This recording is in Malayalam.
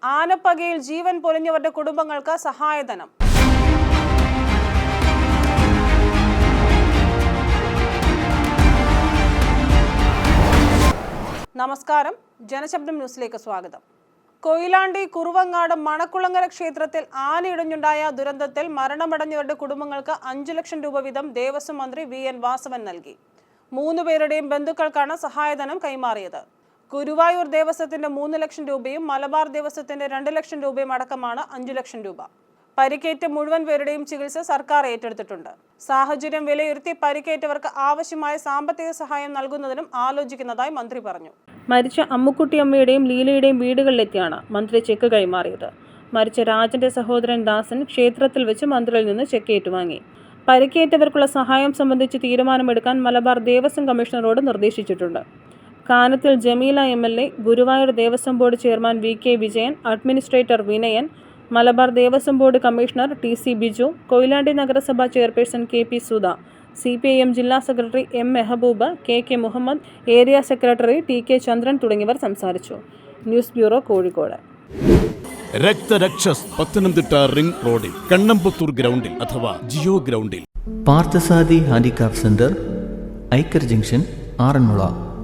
ആനപ്പകയിൽ ജീവൻ പൊലിഞ്ഞവരുടെ കുടുംബങ്ങൾക്ക് സഹായധനം. നമസ്കാരം, ജനശബ്ദം ന്യൂസിലേക്ക് സ്വാഗതം. കൊയിലാണ്ടി കുറുവങ്ങാട് മണക്കുളങ്ങര ക്ഷേത്രത്തിൽ ആനയിടിഞ്ഞുണ്ടായ ദുരന്തത്തിൽ മരണമടഞ്ഞവരുടെ കുടുംബങ്ങൾക്ക് 5 ലക്ഷം രൂപ വീതം ദേവസ്വം മന്ത്രി VN വാസവൻ നൽകി. 3 പേരുടെയും ബന്ധുക്കൾക്കാണ് സഹായധനം കൈമാറിയത്. ഗുരുവായൂർ ദേവസ്വത്തിന്റെ 3 ലക്ഷം രൂപയും മലബാർ ദേവസ്വത്തിന്റെ 2 ലക്ഷം രൂപയും അടക്കമാണ് 5 ലക്ഷം രൂപ. പരിക്കേറ്റ മുഴുവൻ പേരുടെയും ചികിത്സ സർക്കാർ ഏറ്റെടുത്തിട്ടുണ്ട്. സാഹചര്യം വിലയിരുത്തി പരിക്കേറ്റവർക്ക് ആവശ്യമായ സാമ്പത്തിക സഹായം നൽകുന്നതിനും ആലോചിക്കുന്നതായി മന്ത്രി പറഞ്ഞു. മരിച്ച അമ്മുക്കുട്ടിയമ്മയുടെയും ലീലയുടെയും വീടുകളിലെത്തിയാണ് മന്ത്രി ചെക്ക് കൈമാറിയത്. മരിച്ച രാജന്റെ സഹോദരൻ ദാസൻ ക്ഷേത്രത്തിൽ വെച്ച് മന്ത്രിയിൽ നിന്ന് ചെക്ക് ഏറ്റുവാങ്ങി. പരിക്കേറ്റവർക്കുള്ള സഹായം സംബന്ധിച്ച് തീരുമാനമെടുക്കാൻ മലബാർ ദേവസ്വം കമ്മീഷണറോട് നിർദ്ദേശിച്ചിട്ടുണ്ട്. Kanathil Jameela MLA, Guruvayur Devaswom board chairman VK Vijayan, administrator Vinayan, Malabar Devaswom board commissioner TC Biju, Koyilandy നഗരസഭാ ചെയർപേഴ്സൺ KP സുധ, CPIM ജില്ലാ secretary M Mehaboob, KK Muhammad, area secretary TK Chandran തുടങ്ങിയവർ സംസാരിച്ചു. News bureau, Kozhikode. Raktharakshas Pathanamthitta ring റോഡിൽ കണ്ണമ്പത്തൂർ ഗ്രൗണ്ടിൽ അഥവാ ജിയോ ഗ്രൗണ്ടിൽ. Parthasarathi handicraft centre, Aikkar junction, Aranmula.